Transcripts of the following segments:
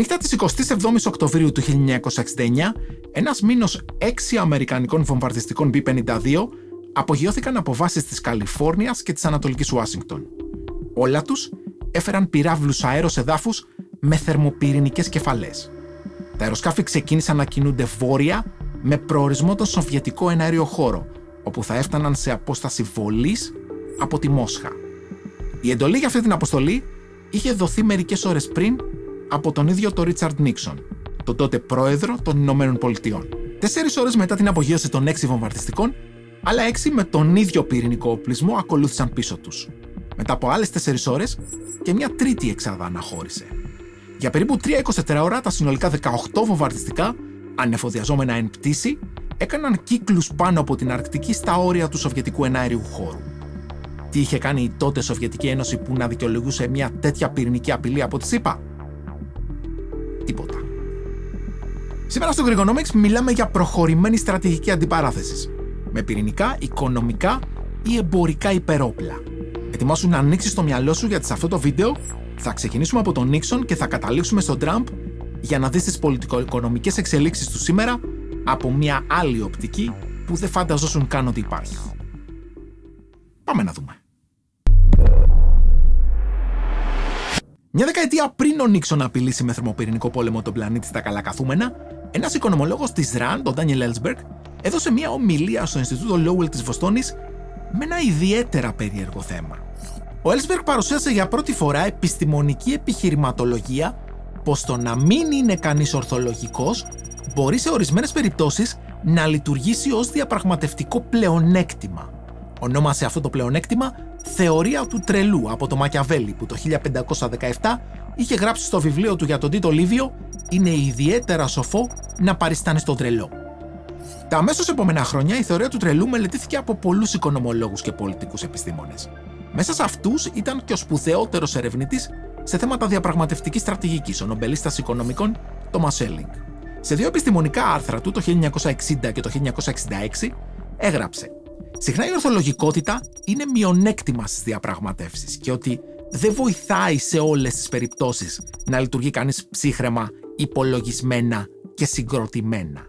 νύχτα της 27ης Οκτωβρίου του 1969, ένας μήνος 6 αμερικανικών βομβαρδιστικών B-52 απογειώθηκαν από βάσεις της Καλιφόρνιας και της Ανατολικής Ουάσιγκτον. Όλα τους έφεραν πυράβλους αέρος εδάφους με θερμοπυρηνικές κεφαλές. Τα αεροσκάφη ξεκίνησαν να κινούνται βόρεια με προορισμό τον Σοβιετικό εναέριο χώρο, όπου θα έφταναν σε απόσταση βολής από τη Μόσχα. Η εντολή για αυτή την αποστολή είχε δοθεί μερικές ώρες πριν από τον ίδιο τον Ρίτσαρντ Νίξον, τον τότε πρόεδρο των Ηνωμένων Πολιτειών. 4 ώρες μετά την απογείωση των 6 βομβαρδιστικών, άλλα 6 με τον ίδιο πυρηνικό οπλισμό ακολούθησαν πίσω τους. Μετά από άλλες 4 ώρες και μια τρίτη εξάδα αναχώρησε. Για περίπου 3-24 ώρα τα συνολικά 18 βομβαρδιστικά, ανεφοδιαζόμενα εν πτήση, έκαναν κύκλους πάνω από την Αρκτική στα όρια του Σοβιετικού εναέριου χώρου. Τι είχε κάνει η τότε Σοβιετική Ένωση που να δικαιολογούσε μια τέτοια πυρηνική απειλή από τη ΣΥΠΑ? Τίποτα. Σήμερα στο Grigonomics μιλάμε για προχωρημένη στρατηγική αντιπαράθεσης, με πυρηνικά, οικονομικά ή εμπορικά υπερόπλα. Ετοιμάσου να ανοίξεις το μυαλό σου, γιατί σε αυτό το βίντεο θα ξεκινήσουμε από τον Νίξον και θα καταλήξουμε στον Τραμπ για να δεις τις πολιτικο-οικονομικές εξελίξεις του σήμερα από μια άλλη οπτική που δεν φανταζόσουν καν ότι υπάρχει. Πάμε να δούμε. Μια δεκαετία πριν ο Νίξον απειλήσει με θερμοπυρηνικό πόλεμο τον πλανήτη στα καλά καθούμενα, ένας οικονομολόγος της RAND, ο Ντάνιελ Έλσμπεργκ, έδωσε μια ομιλία στο Ινστιτούτο Λόουελ της Βοστόνης με ένα ιδιαίτερα περίεργο θέμα. Ο Έλσμπεργκ παρουσίασε για πρώτη φορά επιστημονική επιχειρηματολογία πως το να μην είναι κανείς ορθολογικός μπορεί σε ορισμένες περιπτώσεις να λειτουργήσει ως διαπραγματευτικό πλεονέκτημα. Ονόμασε αυτό το πλεονέκτημα θεωρία του τρελού από το Μακιαβέλη, που το 1517 είχε γράψει στο βιβλίο του για τον Τίτο Λίβιο «Είναι ιδιαίτερα σοφό να παριστάνεις τον τρελό». Τα αμέσως επόμενα χρόνια η θεωρία του τρελού μελετήθηκε από πολλούς οικονομολόγους και πολιτικούς επιστήμονες. Μέσα σε αυτούς ήταν και ο σπουδαιότερος ερευνητής σε θέματα διαπραγματευτικής στρατηγικής, ο νομπελίστας οικονομικών Τόμας Σέλινγκ. Σε 2 επιστημονικά άρθρα του, το 1960 και το 1966, έγραψε: συχνά η ορθολογικότητα είναι μειονέκτημα στις διαπραγματεύσεις και ότι δεν βοηθάει σε όλες τις περιπτώσεις να λειτουργεί κανείς ψύχραιμα, υπολογισμένα και συγκροτημένα.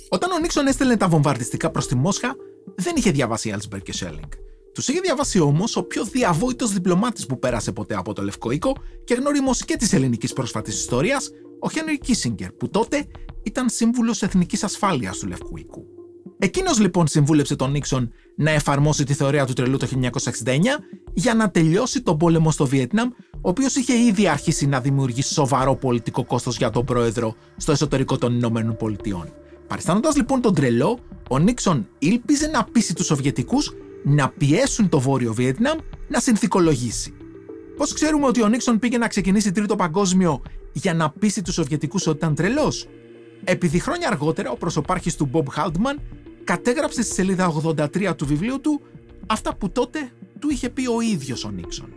Όταν ο Νίξον έστελνε τα βομβαρδιστικά προς τη Μόσχα, δεν είχε διαβάσει Έλσμπεργκ και Σέλινγκ. Τους είχε διαβάσει όμως ο πιο διαβόητος διπλωμάτης που πέρασε ποτέ από το Λευκό Οίκο και γνώριμος και της ελληνικής πρόσφατης ιστορίας, ο Χένρι Κίσινγκερ, που τότε ήταν σύμβουλος εθνικής ασφάλειας του Λευκού Οίκου. Εκείνος λοιπόν συμβούλεψε τον Νίξον να εφαρμόσει τη θεωρία του τρελού το 1969 για να τελειώσει τον πόλεμο στο Βιετνάμ, ο οποίος είχε ήδη αρχίσει να δημιουργεί σοβαρό πολιτικό κόστος για τον πρόεδρο στο εσωτερικό των Ηνωμένων Πολιτειών. Παριστάνοντας λοιπόν τον τρελό, ο Νίξον ήλπιζε να πείσει τους Σοβιετικούς να πιέσουν το Βόρειο Βιετνάμ να συνθηκολογήσει. Πώς ξέρουμε ότι ο Νίξον πήγε να ξεκινήσει Τρίτο Παγκόσμιο για να πείσει τους Σοβιετικούς ότι ήταν τρελός? Επειδή χρόνια αργότερα ο προσωπάρχης του Μπομπ Χάλτμαν κατέγραψε στη σελίδα 83 του βιβλίου του αυτά που τότε του είχε πει ο ίδιος ο Νίξον.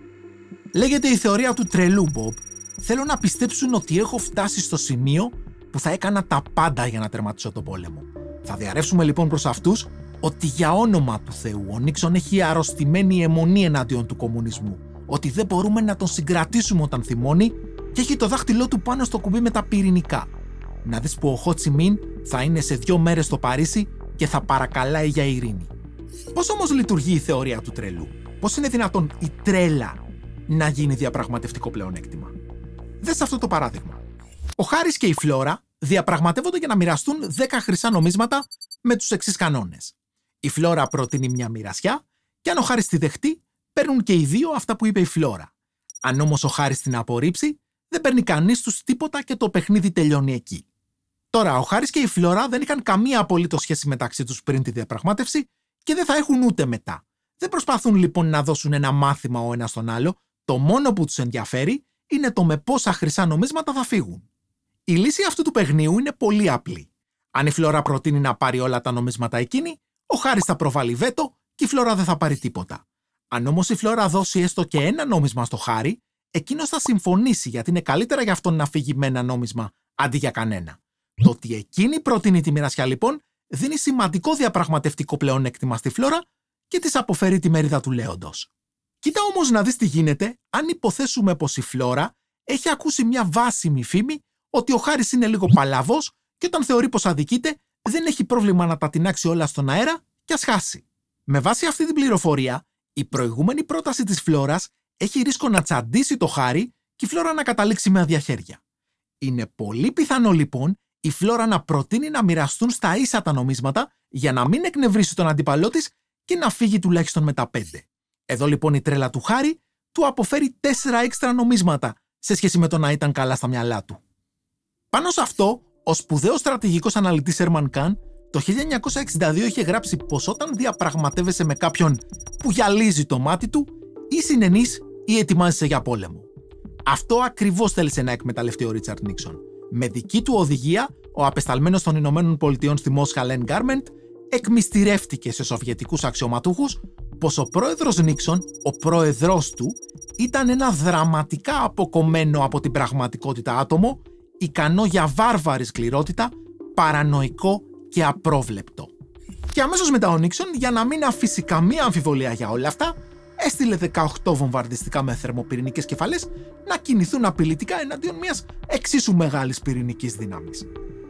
Λέγεται η θεωρία του τρελού, Μπομπ. Θέλω να πιστέψουν ότι έχω φτάσει στο σημείο που θα έκανα τα πάντα για να τερματίσω τον πόλεμο. Θα διαρρεύσουμε λοιπόν προς αυτούς ότι για όνομα του Θεού ο Νίξον έχει αρρωστημένη αιμονή εναντίον του κομμουνισμού, ότι δεν μπορούμε να τον συγκρατήσουμε όταν θυμώνει και έχει το δάχτυλό του πάνω στο κουμπί με τα πυρηνικά. Να δεις που ο Χο Τσι Μιν θα είναι σε 2 μέρες στο Παρίσι και θα παρακαλάει για ειρήνη. Πώς όμως λειτουργεί η θεωρία του τρελού? Πώς είναι δυνατόν η τρέλα να γίνει διαπραγματευτικό πλεονέκτημα? Δες αυτό το παράδειγμα. Ο Χάρης και η Φλόρα διαπραγματεύονται για να μοιραστούν 10 χρυσά νομίσματα με τους εξής κανόνες. Η Φλόρα προτείνει μια μοιρασιά και αν ο Χάρης τη δεχτεί, παίρνουν και οι 2 αυτά που είπε η Φλόρα. Αν όμως ο Χάρης την απορρίψει, δεν παίρνει κανείς τους τίποτα και το παιχνίδι τελειώνει εκεί. Τώρα, ο Χάρης και η Φλόρα δεν είχαν καμία απολύτως σχέση μεταξύ τους πριν τη διαπραγμάτευση και δεν θα έχουν ούτε μετά. Δεν προσπαθούν λοιπόν να δώσουν ένα μάθημα ο ένας στον άλλο, το μόνο που τους ενδιαφέρει είναι το με πόσα χρυσά νομίσματα θα φύγουν. Η λύση αυτού του παιχνιού είναι πολύ απλή. Αν η Φλόρα προτείνει να πάρει όλα τα νομίσματα εκείνη, ο Χάρης θα προβάλλει βέτο και η Φλόρα δεν θα πάρει τίποτα. Αν όμως η Φλόρα δώσει έστω και ένα νόμισμα στο Χάρη, εκείνος θα συμφωνήσει γιατί είναι καλύτερα για αυτόν να φύγει με ένα νόμισμα αντί για κανένα. Το ότι εκείνη προτείνει τη μοιρασιά λοιπόν δίνει σημαντικό διαπραγματευτικό πλεονέκτημα στη Φλόρα και της αποφέρει τη μερίδα του λέοντος. Κοίτα όμως να δεις τι γίνεται αν υποθέσουμε πως η Φλόρα έχει ακούσει μια βάσιμη φήμη ότι ο Χάρις είναι λίγο παλαβός και όταν θεωρεί πως αδικείται, δεν έχει πρόβλημα να τα τινάξει όλα στον αέρα και ας χάσει. Με βάση αυτή την πληροφορία, η προηγούμενη πρόταση της Φλόρας έχει ρίσκο να τσαντήσει το Χάρι και η Φλόρα να καταλήξει με άδεια χέρια. Είναι πολύ πιθανό λοιπόν η Φλόρα να προτείνει να μοιραστούν στα ίσα τα νομίσματα για να μην εκνευρίσει τον αντίπαλό της και να φύγει τουλάχιστον με τα 5. Εδώ λοιπόν η τρέλα του Χάρι του αποφέρει 4 έξτρα νομίσματα σε σχέση με το να ήταν καλά στα μυαλά του. Πάνω σε αυτό, ο σπουδαίος στρατηγικός αναλυτής Herman Kahn το 1962 είχε γράψει πως όταν διαπραγματεύεσαι με κάποιον που γυαλίζει το μάτι του, ή συνενείς ή ετοιμάζεσαι για πόλεμο. Αυτό ακριβώς θέλησε να εκμεταλλευτεί ο Ρίτσαρντ Νίξον. Με δική του οδηγία, ο απεσταλμένος των Ηνωμένων Πολιτειών στη Μόσχα Λεν Γκάρμεντ εκμυστηρεύτηκε σε σοβιετικούς αξιωματούχους πως ο πρόεδρος Νίξον, ο πρόεδρος του, ήταν ένα δραματικά αποκομμένο από την πραγματικότητα άτομο, ικανό για βάρβαρη σκληρότητα, παρανοϊκό και απρόβλεπτο. Και αμέσως μετά ο Νίξον, για να μην αφήσει καμία αμφιβολία για όλα αυτά, έστειλε 18 βομβαρδιστικά με θερμοπυρηνικές κεφαλές να κινηθούν απειλητικά εναντίον μιας εξίσου μεγάλης πυρηνικής δύναμης.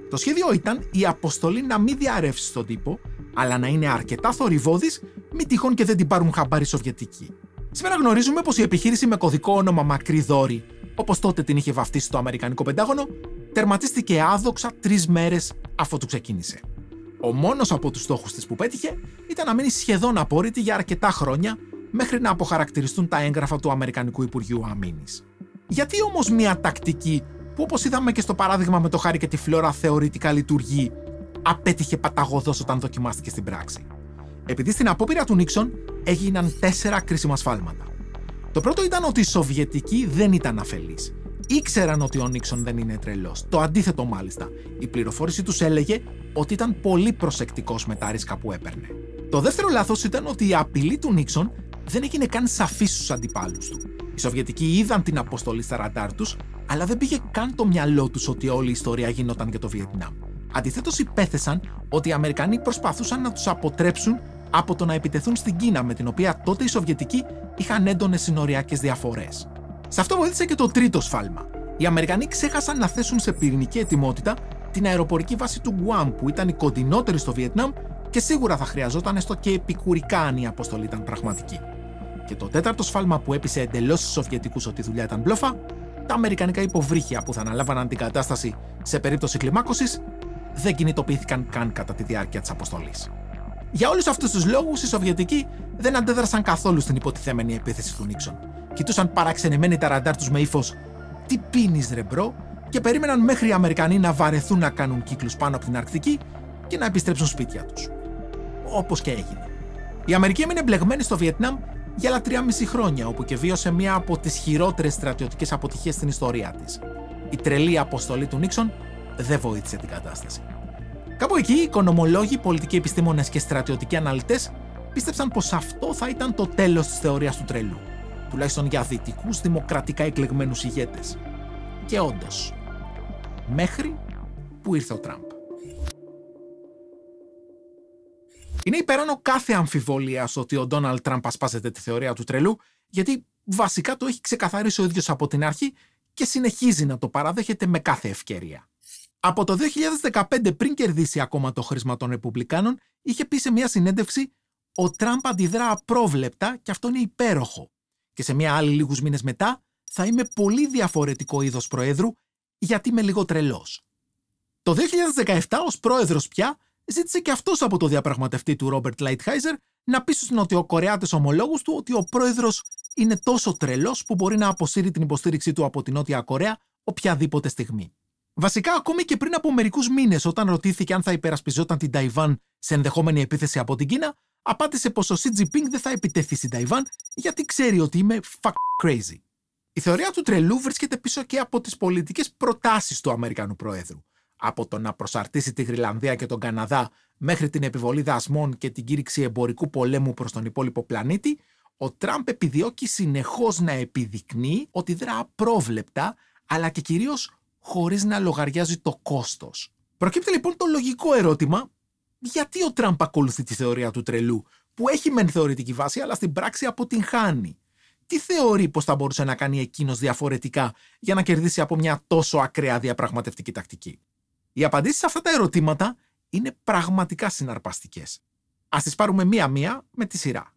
Το σχέδιο ήταν η αποστολή να μην διαρρεύσει στον τύπο, αλλά να είναι αρκετά θορυβώδης, μη τυχόν και δεν την πάρουν χαμπάρι Σοβιετικοί. Σήμερα γνωρίζουμε πως η επιχείρηση με κωδικό όνομα Μακρύ Δόρη, όπως τότε την είχε βαφτίσει το Αμερικανικό Πεντάγωνο, τερματίστηκε άδοξα 3 μέρες αφότου ξεκίνησε. Ο μόνος από τους στόχους της που πέτυχε ήταν να μείνει σχεδόν απόρριτη για αρκετά χρόνια, μέχρι να αποχαρακτηριστούν τα έγγραφα του Αμερικανικού Υπουργείου Αμήνης. Γιατί όμως μια τακτική που, όπως είδαμε και στο παράδειγμα με το Χάρι και τη Φλόρα, θεωρητικά λειτουργεί, απέτυχε παταγωδώς όταν δοκιμάστηκε στην πράξη? Επειδή στην απόπειρα του Νίξον έγιναν 4 κρίσιμα σφάλματα. Το πρώτο ήταν ότι οι Σοβιετικοί δεν ήταν αφελείς. Ήξεραν ότι ο Νίξον δεν είναι τρελός. Το αντίθετο μάλιστα. Η πληροφόρηση τους έλεγε ότι ήταν πολύ προσεκτικός με τα ρίσκα που έπαιρνε. Το δεύτερο λάθος ήταν ότι η απειλή του Νίξον δεν έγινε καν σαφή στους αντιπάλους του. Οι Σοβιετικοί είδαν την αποστολή στα ραντάρ τους, αλλά δεν πήγε καν το μυαλό τους ότι όλη η ιστορία γινόταν για το Βιετνάμ. Αντιθέτως, υπέθεσαν ότι οι Αμερικανοί προσπαθούσαν να τους αποτρέψουν από το να επιτεθούν στην Κίνα, με την οποία τότε οι Σοβιετικοί είχαν έντονες συνοριακές διαφορές. Σε αυτό βοήθησε και το τρίτο σφάλμα. Οι Αμερικανοί ξέχασαν να θέσουν σε πυρηνική ετοιμότητα την αεροπορική βάση του Γκουάμ, που ήταν η κοντινότερη στο Βιετνάμ και σίγουρα θα χρειαζόταν έστω και επικουρικά αν η αποστολή ήταν πραγματική. Και το τέταρτο σφάλμα που έπεισε εντελώς στους Σοβιετικούς ότι η δουλειά ήταν μπλόφα, τα αμερικανικά υποβρύχια που θα αναλάβαναν την κατάσταση σε περίπτωση κλιμάκωσης δεν κινητοποιήθηκαν καν κατά τη διάρκεια της αποστολής. Για όλους αυτούς τους λόγους, οι Σοβιετικοί δεν αντέδρασαν καθόλου στην υποτιθέμενη επίθεση του Νίξον. Κοιτούσαν παραξενεμένοι τα ραντάρ τους με ύφος «Τι πίνεις ρε μπρο» και περίμεναν μέχρι οι Αμερικανοί να βαρεθούν να κάνουν κύκλους πάνω από την Αρκτική και να επιστρέψουν σπίτια τους. Όπως και έγινε. Η Αμερική έμεινε μπλεγμένη στο Βιετνάμ για άλλα 3,5 χρόνια, όπου και βίωσε μία από τις χειρότερες στρατιωτικές αποτυχίες στην ιστορία της. Η τρελή αποστολή του Νίξον δεν βοήθησε την κατάσταση. Κάπου εκεί, οι οικονομολόγοι, πολιτικοί επιστήμονες και στρατιωτικοί αναλυτές πίστεψαν πως αυτό θα ήταν το τέλος της θεωρίας του τρελού, τουλάχιστον για δυτικούς δημοκρατικά εκλεγμένους ηγέτες. Και όντως, μέχρι που ήρθε ο Τραμπ. Είναι υπεράνω κάθε αμφιβολίας ότι ο Ντόναλντ Τραμπ ασπάζεται τη θεωρία του τρελού, γιατί βασικά το έχει ξεκαθαρίσει ο ίδιος από την αρχή και συνεχίζει να το παραδέχεται με κάθε ευκαιρία. Από το 2015, πριν κερδίσει ακόμα το χρήσμα των Ρεπουμπλικάνων, είχε πει σε μια συνέντευξη «Ο Τραμπ αντιδρά απρόβλεπτα και αυτό είναι υπέροχο. Και σε μια άλλη λίγους μήνες μετά θα είμαι πολύ διαφορετικό είδος προέδρου γιατί είμαι λίγο τρελός». Το 2017, ως πρόεδρος πια, ζήτησε και αυτός από το διαπραγματευτή του Ρόμπερτ Λάιτχάιζερ να πει στους νοτιοκορεάτες ομολόγους του ότι ο πρόεδρος είναι τόσο τρελός που μπορεί να αποσύρει την υποστήριξή του από την Νότια Κορέα οποιαδήποτε στιγμή. Βασικά, ακόμη και πριν από μερικούς μήνες, όταν ρωτήθηκε αν θα υπερασπιζόταν την Ταϊβάν σε ενδεχόμενη επίθεση από την Κίνα, απάντησε πως ο Σι Τζινπίνγκ δεν θα επιτεθεί στην Ταϊβάν γιατί ξέρει ότι είμαι crazy. Η θεωρία του τρελού βρίσκεται πίσω και από τις πολιτικές προτάσεις του Αμερικανού Προέδρου. Από το να προσαρτήσει τη Γροιλανδία και τον Καναδά μέχρι την επιβολή δασμών και την κήρυξη εμπορικού πολέμου προς τον υπόλοιπο πλανήτη, ο Τραμπ επιδιώκει συνεχώς να επιδεικνύει ότι δρά απρόβλεπτα, αλλά και κυρίως χωρίς να λογαριάζει το κόστος. Προκύπτει λοιπόν το λογικό ερώτημα, γιατί ο Τραμπ ακολουθεί τη θεωρία του τρελού, που έχει μεν θεωρητική βάση, αλλά στην πράξη αποτυγχάνει? Τι τι θεωρεί πως θα μπορούσε να κάνει εκείνος διαφορετικά για να κερδίσει από μια τόσο ακραία διαπραγματευτική τακτική? Οι απαντήσεις σε αυτά τα ερωτήματα είναι πραγματικά συναρπαστικές. Ας τις πάρουμε μία-μία με τη σειρά.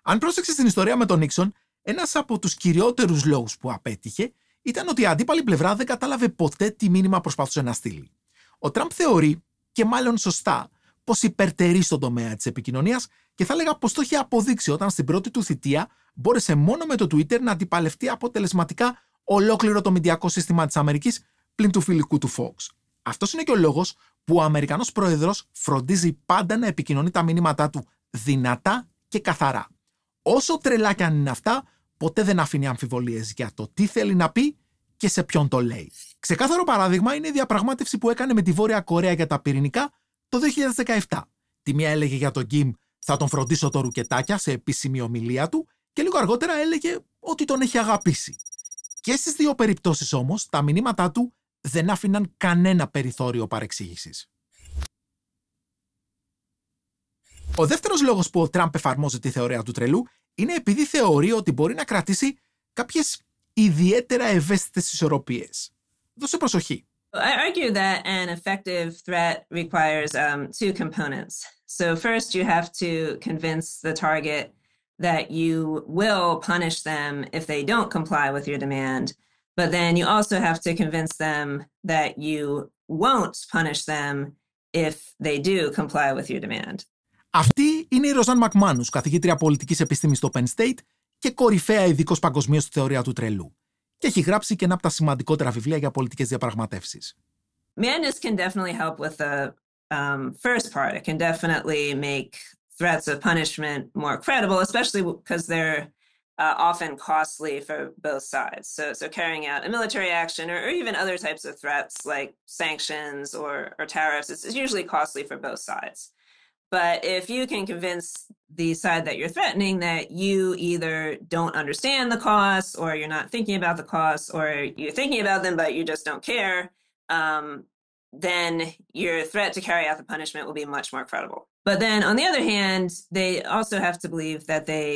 Αν πρόσεξες την ιστορία με τον Νίξον, ένας από τους κυριότερους λόγους που απέτυχε ήταν ότι η αντίπαλη πλευρά δεν κατάλαβε ποτέ τι μήνυμα προσπαθούσε να στείλει. Ο Τραμπ θεωρεί, και μάλλον σωστά, πως υπερτερεί στον τομέα της επικοινωνίας και θα έλεγα πως το είχε αποδείξει όταν στην πρώτη του θητεία μπόρεσε μόνο με το Twitter να αντιπαλευτεί αποτελεσματικά ολόκληρο το μηντιακό σύστημα της Αμερικής πλην του φιλικού του Fox. Αυτός είναι και ο λόγος που ο Αμερικανός πρόεδρος φροντίζει πάντα να επικοινωνεί τα μηνύματά του δυνατά και καθαρά. Όσο τρελά κι αν είναι αυτά, ποτέ δεν αφήνει αμφιβολίες για το τι θέλει να πει και σε ποιον το λέει. Ξεκάθαρο παράδειγμα είναι η διαπραγμάτευση που έκανε με τη Βόρεια Κορέα για τα πυρηνικά το 2017. Τη μία έλεγε για τον Κιμ «θα τον φροντίσω το ρουκετάκια» σε επίσημη ομιλία του και λίγο αργότερα έλεγε ότι τον έχει αγαπήσει. Και στις δύο περιπτώσεις όμως τα μηνύματά του δεν άφηναν κανένα περιθώριο παρεξήγησης. Ο δεύτερος λόγος που ο Τραμπ εφαρμόζει τη θεωρία του τρελού είναι επειδή θεωρεί ότι μπορεί να κρατήσει κάποιες ιδιαίτερα ευαίσθητες ισορροπίες. Δώσε προσοχή. I argue that an effective threat requires two components. So first you have to convince the target that you will punish them if they don't comply with your demand, but then you also have to convince them that you won't punish them if they do comply with your demand. Αυτή είναι η Ροζάν Μακμάνους, καθηγήτρια πολιτικής επιστήμης στο Penn State και κορυφαία ειδικός παγκοσμίως στη θεωρία του τρελού. Και έχει γράψει και ένα από τα σημαντικότερα βιβλία για πολιτικές διαπραγματεύσεις. Madness can definitely help with the first part. It can definitely make threats of punishment more credible, especially because they're often costly for both sides. So carrying out a military action or even other types of threats like sanctions or tariffs, it's usually costly for both sides. But if you can convince the side that you're threatening that you either don't understand the costs or you're not thinking about the costs or you're thinking about them but you just don't care, then your threat to carry out the punishment will be much more credible. But then on the other hand, they also have to believe that they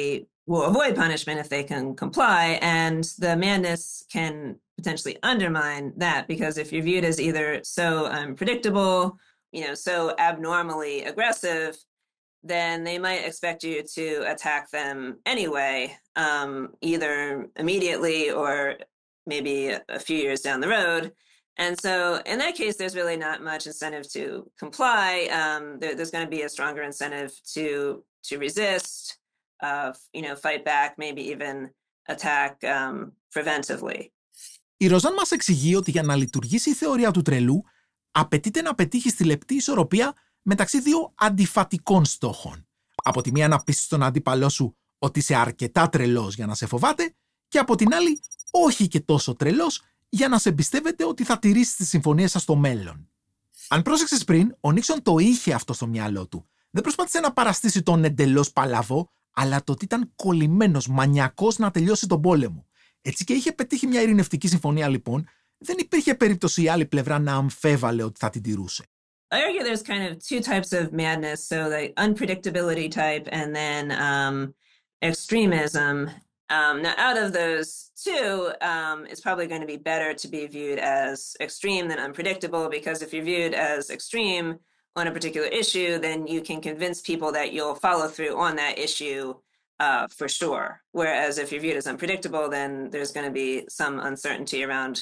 will avoid punishment if they can comply, and the madness can potentially undermine that because if you're viewed as either so unpredictable, so abnormally aggressive, then they might expect you to attack them anyway, either immediately or maybe a few years down the road. And so in that case, there's really not much incentive to comply. There's going to be a stronger incentive to resist, fight back, maybe even attack preventively. Η Ροζάν μας εξηγεί ότι για να λειτουργήσει η θεωρία του τρελού, απαιτείται να πετύχει τη λεπτή ισορροπία μεταξύ δύο αντιφατικών στόχων. Από τη μία να πείσεις τον αντίπαλό σου ότι είσαι αρκετά τρελός για να σε φοβάται και από την άλλη όχι και τόσο τρελός για να σε εμπιστεύεται ότι θα τηρήσεις τις συμφωνίες σας στο μέλλον. Αν πρόσεξες πριν, ο Νίξον το είχε αυτό στο μυαλό του. Δεν προσπάθησε να παραστήσει τον εντελώς παλαβό, αλλά το ότι ήταν κολλημένος, μανιακός να τελειώσει τον πόλεμο. Έτσι και είχε πετύχει μια ειρηνευτική συμφωνία λοιπόν, δεν υπήρχε περίπτωση η άλλη πλευρά να αμφέβαλε ότι θα την τηρούσε. I argue there's kind of two types of madness, so the unpredictability type and then extremism. Now, out of those two, it's probably going to be better to be viewed as extreme than unpredictable, because if you're viewed as extreme on a particular issue, then you can convince people that you'll follow through on that issue for sure. Whereas if you're viewed as unpredictable, then there's going to be some uncertainty around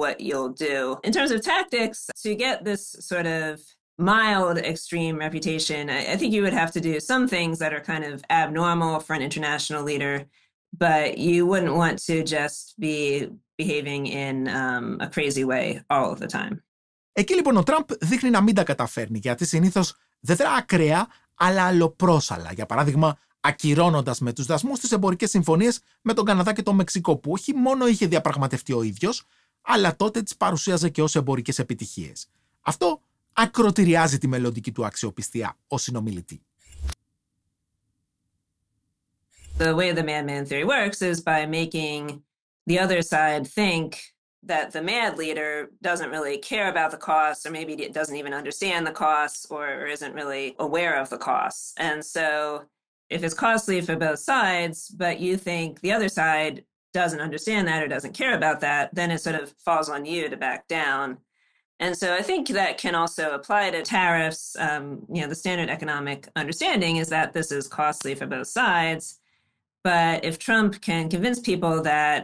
what you'll do. In terms of tactics, to get this sort of mild extreme reputation, I think you would have to do some things that are kind of abnormal for an international leader, but you wouldn't want to just be behaving in a crazy way all of the time. Εκεί λοιπόν ο Τραμπ δείχνει να μην τα καταφέρνει, γιατί συνήθως δεν δρά ακραία, αλλά αλλοπρόσαλα. Για παράδειγμα, ακυρώνοντας με τους δασμούς τις εμπορικές συμφωνίες με τον Καναδά και το Μεξικό, που όχι μόνο είχε διαπραγματευτεί ο ίδιος, αλλά τότε τις παρουσίαζε και ως εμπορικές επιτυχίες. Αυτό ακροτηριάζει τη μελλοντική του αξιοπιστία ως συνομιλητή. The way the madman theory works is by making the other side think that the mad leader doesn't really care about the costs, or maybe doesn't even understand the costs, or isn't really aware of the costs. And so if it's costly for both sides, but you think the other side doesn't understand that or doesn't care about that, then it sort of falls on you to back down. And so I think that can also apply to tariffs. The standard economic understanding is that this is costly for both sides. But if Trump can convince people that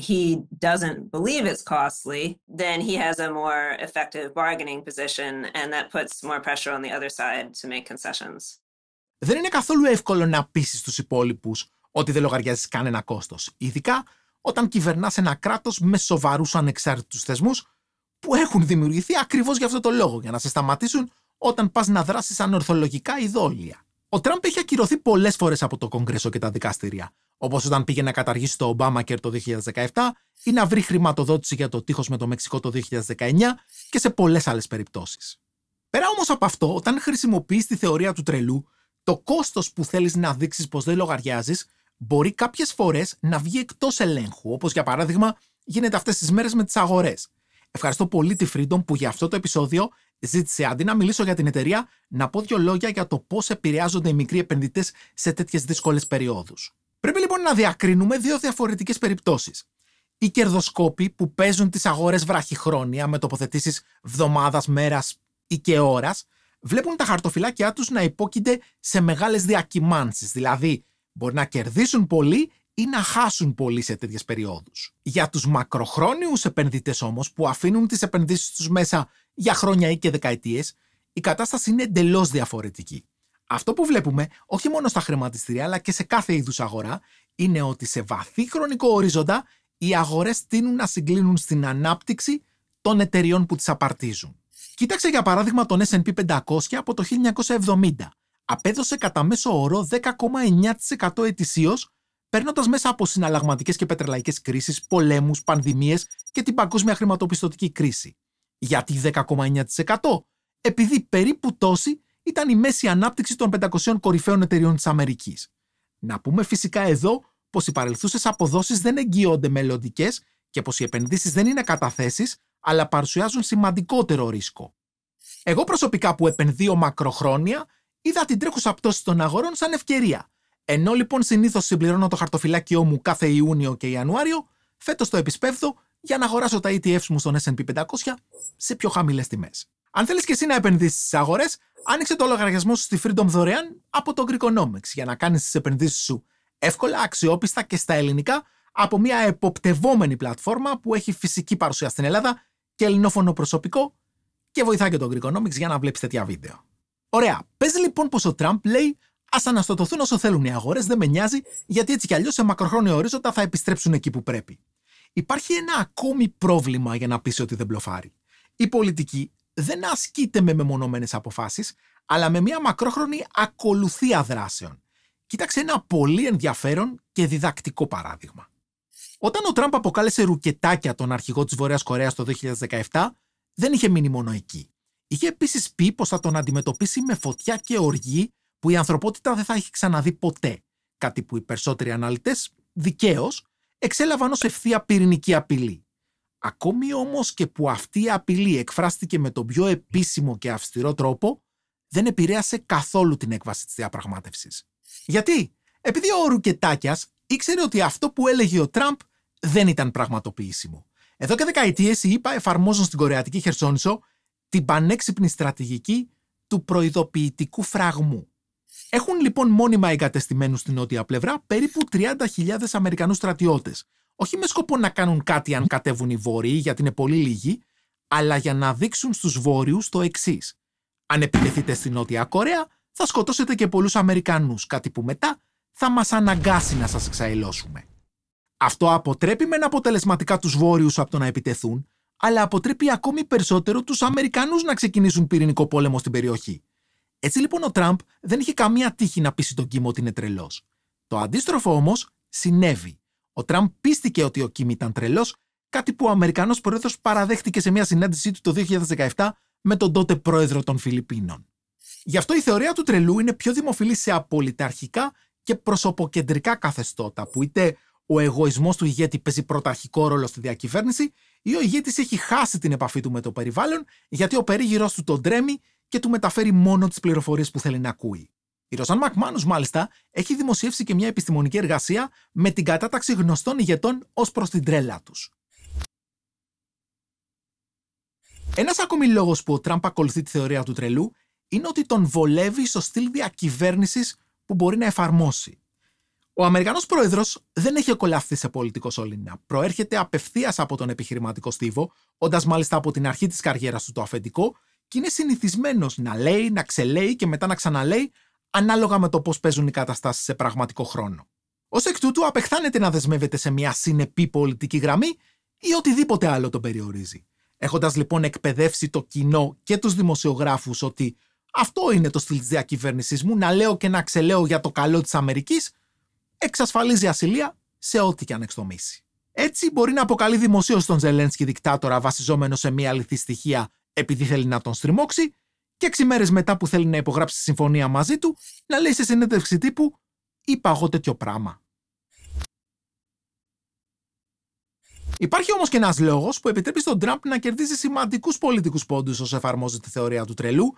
he doesn't believe it's costly, then he has a more effective bargaining position, and that puts more pressure on the other side to make concessions. Δεν είναι καθόλου εύκολο να πείσεις τους υπόλοιπους ότι δεν λογαριάζεις κανένα κόστος, ειδικά όταν κυβερνάς ένα κράτος με σοβαρούς ανεξάρτητους θεσμούς που έχουν δημιουργηθεί ακριβώς για αυτό το λόγο, για να σε σταματήσουν όταν πας να δράσεις ανορθολογικά ή δόλια. Ο Τραμπ έχει ακυρωθεί πολλές φορές από το Κογκρέσο και τα δικαστήρια, όπως όταν πήγε να καταργήσει το Obamacare το 2017 ή να βρει χρηματοδότηση για το τείχος με το Μεξικό το 2019 και σε πολλές άλλες περιπτώσεις. Πέρα όμως από αυτό, όταν χρησιμοποιείς τη θεωρία του τρελού, το κόστος που θέλεις να δείξεις πως δεν λογαριάζεις μπορεί κάποιες φορές να βγει εκτός ελέγχου, όπως για παράδειγμα γίνεται αυτές τις μέρες με τις αγορές. Ευχαριστώ πολύ τη Freedom που για αυτό το επεισόδιο ζήτησε, αντί να μιλήσω για την εταιρεία, να πω 2 λόγια για το πώς επηρεάζονται οι μικροί επενδυτές σε τέτοιες δύσκολες περιόδους. Πρέπει λοιπόν να διακρίνουμε 2 διαφορετικές περιπτώσεις. Οι κερδοσκόποι που παίζουν τις αγορές βραχυχρόνια με τοποθετήσεις εβδομάδας, μέρας ή και ώρας, βλέπουν τα χαρτοφυλάκια τους να υπόκεινται σε μεγάλες διακυμάνσεις, δηλαδή μπορεί να κερδίσουν πολύ ή να χάσουν πολύ σε τέτοιες περιόδους. Για τους μακροχρόνιους επενδυτές όμως, που αφήνουν τις επενδύσεις τους μέσα για χρόνια ή και δεκαετίες, η κατάσταση είναι εντελώς διαφορετική. Αυτό που βλέπουμε, όχι μόνο στα χρηματιστήρια αλλά και σε κάθε είδους αγορά, είναι ότι σε βαθύ χρονικό ορίζοντα οι αγορές τείνουν να συγκλίνουν στην ανάπτυξη των εταιριών που τις απαρτίζουν. Κοίταξε για παράδειγμα τον S&P 500 από το 1970. Απέδωσε κατά μέσο όρο 10,9% ετησίως, παίρνοντας μέσα από συναλλαγματικές και πετρελαϊκές κρίσεις, πολέμους, πανδημίες και την παγκόσμια χρηματοπιστωτική κρίση. Γιατί 10,9%? Επειδή περίπου τόση ήταν η μέση ανάπτυξη των 500 κορυφαίων εταιριών της Αμερικής. Να πούμε φυσικά εδώ πως οι παρελθούσες αποδόσεις δεν εγγυώνται μελλοντικές και πως οι επενδύσεις δεν είναι καταθέσεις, αλλά παρουσιάζουν σημαντικότερο ρίσκο. Εγώ προσωπικά που επενδύω μακροχρόνια, είδα την τρέχουσα πτώση των αγορών σαν ευκαιρία. Ενώ λοιπόν συνήθως συμπληρώνω το χαρτοφυλάκιό μου κάθε Ιούνιο και Ιανουάριο, φέτος το επισπεύδω για να αγοράσω τα ETFs μου στον S&P 500 σε πιο χαμηλές τιμές. Αν θέλεις και εσύ να επενδύσεις στις αγορές, άνοιξε το λογαριασμό σου στη Freedom δωρεάν από το Greekonomics για να κάνεις τις επενδύσεις σου εύκολα, αξιόπιστα και στα ελληνικά από μια εποπτευόμενη πλατφόρμα που έχει φυσική παρουσία στην Ελλάδα και ελληνόφωνο προσωπικό και βοηθάει και το Greekonomics για να βλέπεις τέτοια βίντεο. Ωραία, πες λοιπόν πως ο Τραμπ λέει ας αναστατωθούν όσο θέλουν οι αγορές, δεν με νοιάζει, γιατί έτσι κι αλλιώς σε μακροχρόνιο ορίζοντα θα επιστρέψουν εκεί που πρέπει. Υπάρχει ένα ακόμη πρόβλημα για να πείσει ότι δεν μπλοφάρει. Η πολιτική δεν ασκείται με μεμονωμένες αποφάσεις, αλλά με μια μακρόχρονη ακολουθία δράσεων. Κοίταξε ένα πολύ ενδιαφέρον και διδακτικό παράδειγμα. Όταν ο Τραμπ αποκάλεσε ρουκετάκια τον αρχηγό της Βορειάς Κορέας το 2017, δεν είχε μείνει μόνο εκεί. Είχε επίσης πει πως θα τον αντιμετωπίσει με φωτιά και οργή που η ανθρωπότητα δεν θα έχει ξαναδεί ποτέ. Κάτι που οι περισσότεροι αναλυτές, δικαίως, εξέλαβαν ως ευθεία πυρηνική απειλή. Ακόμη όμως και που αυτή η απειλή εκφράστηκε με τον πιο επίσημο και αυστηρό τρόπο, δεν επηρέασε καθόλου την έκβαση της διαπραγμάτευσης. Γιατί? Επειδή ο Ρουκετάκιας ήξερε ότι αυτό που έλεγε ο Τραμπ δεν ήταν πραγματοποιήσιμο. Εδώ και δεκαετίες οι ΗΠΑ εφαρμόζουν στην Κορεατική Χερσόνησο την πανέξυπνη στρατηγική του προειδοποιητικού φραγμού. Έχουν λοιπόν μόνιμα εγκατεστημένους στην νότια πλευρά περίπου 30.000 Αμερικανούς στρατιώτες. Όχι με σκοπό να κάνουν κάτι αν κατέβουν οι Βόρειοι, γιατί είναι πολύ λίγοι, αλλά για να δείξουν στους Βόρειους το εξής. Αν επιτεθείτε στη Νότια Κορέα, θα σκοτώσετε και πολλούς Αμερικανούς, κάτι που μετά θα μας αναγκάσει να σας εξαηλώσουμε. Αυτό αποτρέπει μεν αποτελεσματικά τους Βόρειους από το να επιτεθούν, αλλά αποτρέπει ακόμη περισσότερο τους Αμερικανούς να ξεκινήσουν πυρηνικό πόλεμο στην περιοχή. Έτσι λοιπόν ο Τραμπ δεν είχε καμία τύχη να πείσει τον Κιμ ότι είναι τρελός. Το αντίστροφο όμως συνέβη. Ο Τραμπ πίστηκε ότι ο Κιμ ήταν τρελός, κάτι που ο Αμερικανός πρόεδρος παραδέχτηκε σε μια συνάντησή του το 2017 με τον τότε πρόεδρο των Φιλιππίνων. Γι' αυτό η θεωρία του τρελού είναι πιο δημοφιλή σε απολυταρχικά και προσωποκεντρικά καθεστώτα, που είτε ο εγωισμός του ηγέτη παίζει πρωταρχικό ρόλο στη διακυβέρνηση, ή ο ηγέτης έχει χάσει την επαφή του με το περιβάλλον, γιατί ο περίγυρος του τον τρέμει και του μεταφέρει μόνο τις πληροφορίες που θέλει να ακούει. Η Ροζάν Μακμάνους, μάλιστα, έχει δημοσιεύσει και μια επιστημονική εργασία με την κατάταξη γνωστών ηγετών ως προς την τρέλα τους. Ένας ακόμη λόγος που ο Τραμπ ακολουθεί τη θεωρία του τρελού είναι ότι τον βολεύει στο στυλ διακυβέρνησης που μπορεί να εφαρμόσει. Ο Αμερικανός πρόεδρος δεν έχει κολλαφθεί σε πολιτικό σωλήνα. Προέρχεται απευθείας από τον επιχειρηματικό στίβο, όντας μάλιστα από την αρχή της καριέρας του το αφεντικό, και είναι συνηθισμένος να λέει, να ξελέει και μετά να ξαναλέει, ανάλογα με το πώς παίζουν οι καταστάσεις σε πραγματικό χρόνο. Ως εκ τούτου, απεχθάνεται να δεσμεύεται σε μια συνεπή πολιτική γραμμή ή οτιδήποτε άλλο τον περιορίζει. Έχοντας λοιπόν εκπαιδεύσει το κοινό και τους δημοσιογράφους ότι αυτό είναι το στυλ της διακυβέρνησης μου, να λέω και να ξελέω για το καλό της Αμερικής, εξασφαλίζει ασυλία σε ό,τι και αν εξτομίσει. Έτσι, μπορεί να αποκαλεί δημοσίως τον Ζελένσκι δικτάτορα βασιζόμενο σε μια αληθή στοιχεία επειδή θέλει να τον στριμώξει, και 6 μέρες μετά που θέλει να υπογράψει συμφωνία μαζί του, να λέει σε συνέντευξη τύπου «Είπα εγώ τέτοιο πράγμα». Υπάρχει όμως και ένας λόγος που επιτρέπει στον Τραμπ να κερδίζει σημαντικούς πολιτικούς πόντους όσο εφαρμόζει τη θεωρία του τρελού,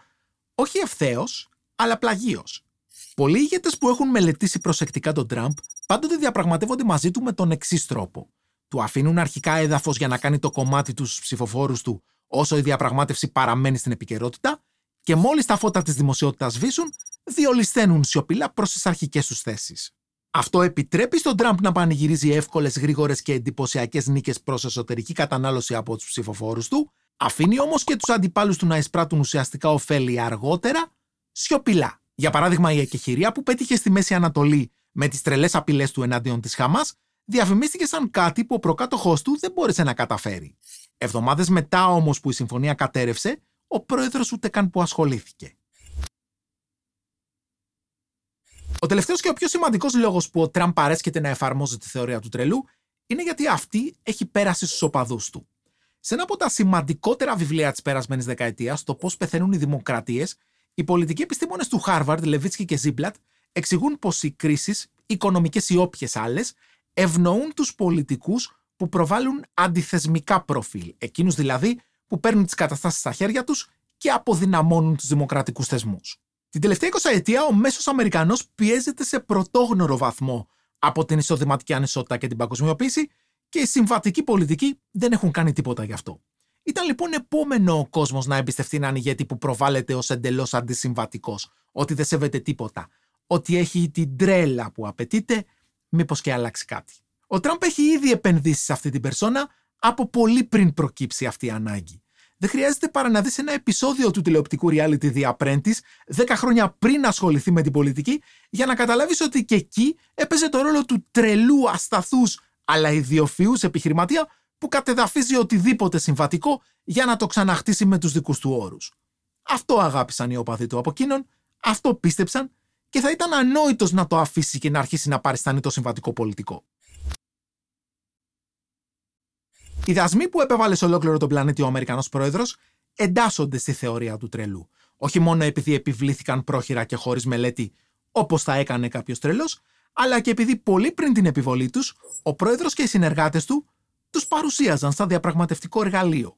όχι ευθέως, αλλά πλαγίως. Πολλοί ηγέτες που έχουν μελετήσει προσεκτικά τον Τραμπ πάντοτε διαπραγματεύονται μαζί του με τον εξής τρόπο. Του αφήνουν αρχικά έδαφος για να κάνει το κομμάτι του στους ψηφοφόρους του όσο η διαπραγμάτευση παραμένει στην επικαιρότητα, και μόλις τα φώτα της δημοσιότητας σβήσουν, διολυσθαίνουν σιωπηλά προς τις αρχικές τους θέσεις. Αυτό επιτρέπει στον Τραμπ να πανηγυρίζει εύκολες, γρήγορες και εντυπωσιακές νίκες προς εσωτερική κατανάλωση από τους ψηφοφόρους του, αφήνει όμως και τους αντιπάλους του να εισπράττουν ουσιαστικά ωφέλη αργότερα, σιωπηλά. Για παράδειγμα, η εκεχηρία που πέτυχε στη Μέση Ανατολή με τις τρελές απειλές του εναντίον της Χαμάς διαφημίστηκε σαν κάτι που ο προκάτοχός του δεν μπόρεσε να καταφέρει. Εβδομάδες μετά όμως που η συμφωνία κατέρευσε, ο πρόεδρος ούτε καν που ασχολήθηκε. Ο τελευταίος και ο πιο σημαντικός λόγος που ο Τραμπ παρέσκεται να εφαρμόζει τη θεωρία του τρελού είναι γιατί αυτή έχει πέρασει στους οπαδούς του. Σε ένα από τα σημαντικότερα βιβλία της περασμένης δεκαετίας, το πώς πεθαίνουν οι δημοκρατίες, οι πολιτικοί επιστήμονες του Χάρβαρντ, Λεβίτσκι και Ζίμπλατ, εξηγούν πως οι κρίσεις, οικονομικές ή όποιες άλλες, ευνοούν τους πολιτικούς που προβάλλουν αντιθεσμικά προφίλ, εκείνους δηλαδή που παίρνουν τις καταστάσεις στα χέρια τους και αποδυναμώνουν τους δημοκρατικούς θεσμούς. Την τελευταία 20ετία ο μέσος Αμερικανός πιέζεται σε πρωτόγνωρο βαθμό από την εισοδηματική ανισότητα και την παγκοσμιοποίηση, και οι συμβατικοί πολιτικοί δεν έχουν κάνει τίποτα γι' αυτό. Ήταν λοιπόν επόμενο ο κόσμος να εμπιστευτεί έναν ηγέτη που προβάλλεται ως εντελώς αντισυμβατικός, ότι δεν σέβεται τίποτα, ότι έχει την τρέλα που απαιτείται, μήπως και αλλάξει κάτι. Ο Τραμπ έχει ήδη επενδύσει σε αυτή την περσόνα από πολύ πριν προκύψει αυτή η ανάγκη. Δεν χρειάζεται παρά να δεις ένα επεισόδιο του τηλεοπτικού reality The Apprentice 10 χρόνια πριν ασχοληθεί με την πολιτική για να καταλάβεις ότι και εκεί έπαιζε το ρόλο του τρελού, ασταθούς αλλά ιδιοφυούς επιχειρηματία που κατεδαφίζει οτιδήποτε συμβατικό για να το ξαναχτίσει με τους δικούς του όρους. Αυτό αγάπησαν οι οπαδοί του από εκείνον, αυτό πίστεψαν, και θα ήταν ανόητος να το αφήσει και να αρχίσει να παριστάνει το συμβατικό πολιτικό. Οι δασμοί που επέβαλε σε ολόκληρο τον πλανήτη ο Αμερικανός πρόεδρος εντάσσονται στη θεωρία του τρελού. Όχι μόνο επειδή επιβλήθηκαν πρόχειρα και χωρίς μελέτη, όπως θα έκανε κάποιος τρελός, αλλά και επειδή πολύ πριν την επιβολή τους, ο πρόεδρος και οι συνεργάτες του τους παρουσίαζαν σαν διαπραγματευτικό εργαλείο.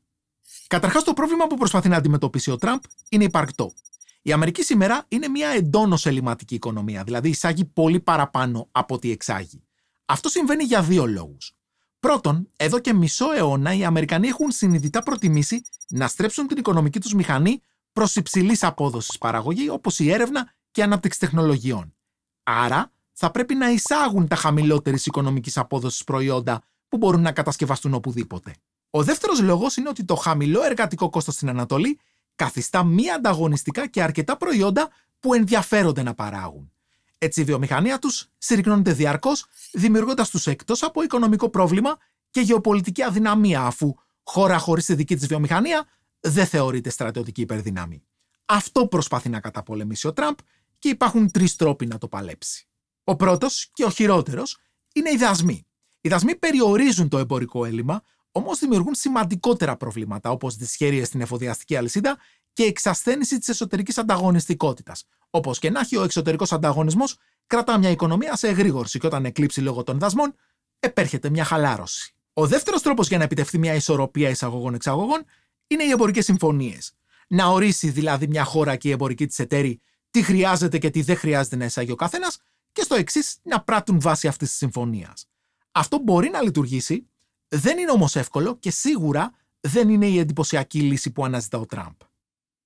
Καταρχάς, το πρόβλημα που προσπαθεί να αντιμετωπίσει ο Τραμπ είναι υπαρκτό. Η Αμερική σήμερα είναι μια εντόνως ελληματική οικονομία, δηλαδή εισάγει πολύ παραπάνω από ό,τι εξάγει. Αυτό συμβαίνει για δύο λόγους. Πρώτον, εδώ και μισό αιώνα οι Αμερικανοί έχουν συνειδητά προτιμήσει να στρέψουν την οικονομική τους μηχανή προς υψηλής απόδοσης παραγωγή, όπως η έρευνα και η ανάπτυξη τεχνολογιών. Άρα, θα πρέπει να εισάγουν τα χαμηλότερης οικονομικής απόδοσης προϊόντα που μπορούν να κατασκευαστούν οπουδήποτε. Ο δεύτερος λόγος είναι ότι το χαμηλό εργατικό κόστος στην Ανατολή καθιστά μη ανταγωνιστικά και αρκετά προϊόντα που ενδιαφέρονται να παράγουν. Έτσι η βιομηχανία τους συρρυκνώνεται διαρκώς, δημιουργώντας τους εκτός από οικονομικό πρόβλημα και γεωπολιτική αδυναμία, αφού χώρα χωρίς τη δική της βιομηχανία δεν θεωρείται στρατιωτική υπερδύναμη. Αυτό προσπαθεί να καταπολεμήσει ο Τραμπ και υπάρχουν 3 τρόποι να το παλέψει. Ο πρώτος και ο χειρότερος είναι οι δασμοί. Οι δασμοί περιορίζουν το εμπορικό έλλειμμα, όμως δημιουργούν σημαντικότερα προβλήματα, όπως δυσχέρειες στην εφοδιαστική αλυσίδα και εξασθένιση της εσωτερικής ανταγωνιστικότητας. Όπως και να έχει, ο εξωτερικός ανταγωνισμός κρατά μια οικονομία σε εγρήγορση και όταν εκλείψει λόγω των δασμών, επέρχεται μια χαλάρωση. Ο δεύτερος τρόπος για να επιτευχθεί μια ισορροπία εισαγωγών-εξαγωγών είναι οι εμπορικές συμφωνίες. Να ορίσει δηλαδή μια χώρα και η εμπορική της εταίροι τι χρειάζεται και τι δεν χρειάζεται να εισάγει ο καθένας και στο εξής να πράττουν βάσει αυτής της συμφωνίας. Αυτό μπορεί να λειτουργήσει, δεν είναι όμως εύκολο και σίγουρα δεν είναι η εντυπωσιακή λύση που αναζητά ο Τραμπ.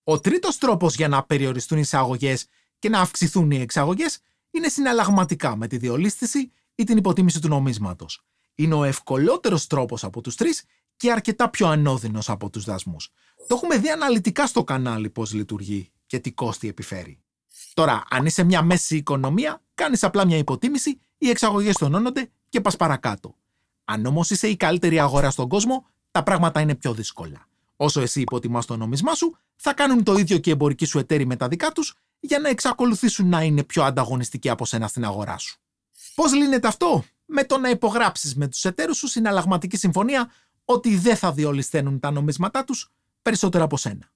Ο τρίτος τρόπος για να περιοριστούν οι εισαγωγές και να αυξηθούν οι εξαγωγές είναι συναλλαγματικά με τη διολίσθηση ή την υποτίμηση του νομίσματος. Είναι ο ευκολότερος τρόπος από τους τρεις και αρκετά πιο ανώδυνος από τους δασμούς. Το έχουμε δει αναλυτικά στο κανάλι πώς λειτουργεί και τι κόστη επιφέρει. Τώρα, αν είσαι μια μέση οικονομία, κάνεις απλά μια υποτίμηση, οι εξαγωγές τονώνονται και πας παρακάτω. Αν όμως είσαι η καλύτερη αγορά στον κόσμο, τα πράγματα είναι πιο δύσκολα. Όσο εσύ υποτιμάς το νόμισμά σου, θα κάνουν το ίδιο και οι εμπορικοί σου εταίροι με τα δικά τους για να εξακολουθήσουν να είναι πιο ανταγωνιστικοί από σένα στην αγορά σου. Πώς λύνεται αυτό? Με το να υπογράψεις με τους εταίρους σου συναλλαγματική συμφωνία ότι δεν θα διολυσθένουν τα νομίσματά τους περισσότερα από σένα.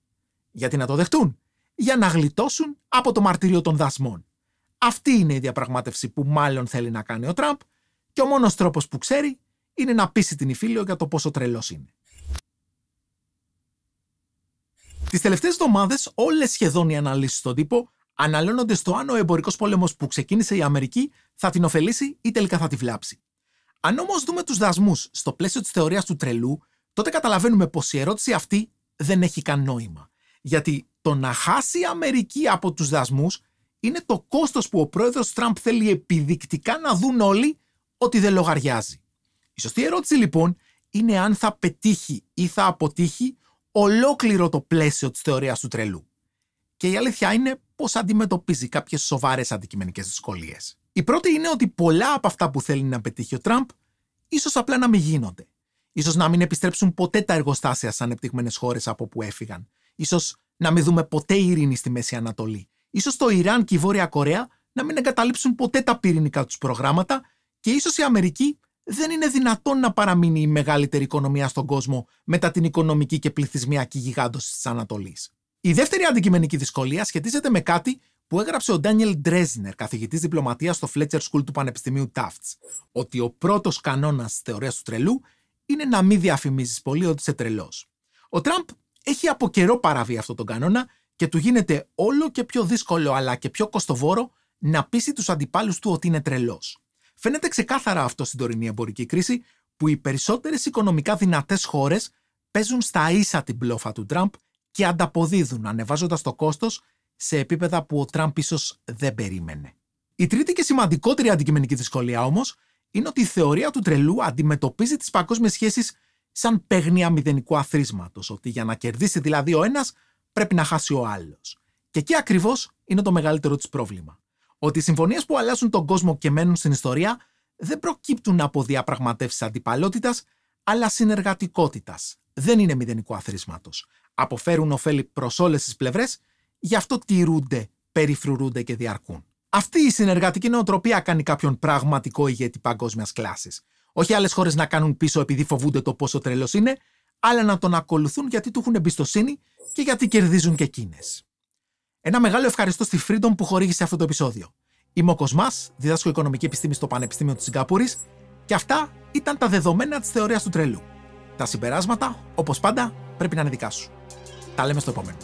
Γιατί να το δεχτούν? Για να γλιτώσουν από το μαρτύριο των δασμών. Αυτή είναι η διαπραγμάτευση που μάλλον θέλει να κάνει ο Τραμπ και ο μόνος τρόπος που ξέρει είναι να πείσει την Ιφίλιο για το πόσο τρελός είναι. Τις τελευταίες εβδομάδες όλες σχεδόν οι αναλύσεις στον τύπο αναλώνονται στο αν ο εμπορικός πόλεμος που ξεκίνησε η Αμερική θα την ωφελήσει ή τελικά θα τη βλάψει. Αν όμως δούμε τους δασμούς στο πλαίσιο της θεωρίας του τρελού, τότε καταλαβαίνουμε πως η ερώτηση αυτή δεν έχει καν νόημα. Γιατί το να χάσει η Αμερική από τους δασμούς είναι το κόστος που ο πρόεδρος Τραμπ θέλει επιδεικτικά να δουν όλοι ότι δεν λογαριάζει. Η σωστή ερώτηση λοιπόν είναι αν θα πετύχει ή θα αποτύχει ολόκληρο το πλαίσιο της θεωρίας του τρελού. Και η αλήθεια είναι πως αντιμετωπίζει κάποιες σοβαρές αντικειμενικές δυσκολίες. Η πρώτη είναι ότι πολλά από αυτά που θέλει να πετύχει ο Τραμπ ίσως απλά να μην γίνονται. Ίσως να μην επιστρέψουν ποτέ τα εργοστάσια στις ανεπτυγμένες χώρες από που έφυγαν. Ίσως να μην δούμε ποτέ ειρήνη στη Μέση Ανατολή. Ίσως το Ιράν και η Βόρεια Κορέα να μην εγκαταλείψουν ποτέ τα πυρηνικά τους προγράμματα και ίσως η Αμερική δεν είναι δυνατόν να παραμείνει η μεγαλύτερη οικονομία στον κόσμο μετά την οικονομική και πληθυσμιακή γιγάντωση της Ανατολής. Η δεύτερη αντικειμενική δυσκολία σχετίζεται με κάτι που έγραψε ο Ντάνιελ Ντρέζνερ, καθηγητής διπλωματίας στο Fletcher School του Πανεπιστημίου Tufts, ότι ο πρώτος κανόνας της θεωρίας του τρελού είναι να μην διαφημίζεις πολύ ότι είσαι τρελός. Ο Τραμπ έχει από καιρό παραβεί αυτόν τον κανόνα και του γίνεται όλο και πιο δύσκολο αλλά και πιο κοστοβόρο να πείσει τους αντιπάλους του ότι είναι τρελός. Φαίνεται ξεκάθαρα αυτό στην τωρινή εμπορική κρίση που οι περισσότερες οικονομικά δυνατές χώρες παίζουν στα ίσα την μπλόφα του Τραμπ και ανταποδίδουν ανεβάζοντας το κόστος σε επίπεδα που ο Τραμπ ίσως δεν περίμενε. Η τρίτη και σημαντικότερη αντικειμενική δυσκολία όμως είναι ότι η θεωρία του τρελού αντιμετωπίζει τις παγκόσμιες σχέσεις σαν παίγνια μηδενικού αθροίσματος, ότι για να κερδίσει δηλαδή ο ένας πρέπει να χάσει ο άλλος. Και εκεί ακριβώς είναι το μεγαλύτερο της πρόβλημα. Ότι οι συμφωνίες που αλλάζουν τον κόσμο και μένουν στην ιστορία δεν προκύπτουν από διαπραγματεύσεις αντιπαλότητας, αλλά συνεργατικότητας. Δεν είναι μηδενικού αθροίσματος. Αποφέρουν ωφέλη προς όλες τις πλευρές, γι' αυτό τηρούνται, περιφρουρούνται και διαρκούν. Αυτή η συνεργατική νοοτροπία κάνει κάποιον πραγματικό ηγέτη παγκόσμιας κλάσης. Όχι άλλες χώρες να κάνουν πίσω επειδή φοβούνται το πόσο τρελός είναι, αλλά να τον ακολουθούν γιατί του έχουν εμπιστοσύνη και γιατί κερδίζουν και εκείνες. Ένα μεγάλο ευχαριστώ στη Freedom που χορήγησε αυτό το επεισόδιο. Είμαι ο Κοσμάς, διδάσκω οικονομική επιστήμη στο Πανεπιστήμιο της Σιγκαπούρης και αυτά ήταν τα δεδομένα της θεωρίας του τρελού. Τα συμπεράσματα, όπως πάντα, πρέπει να είναι δικά σου. Τα λέμε στο επόμενο.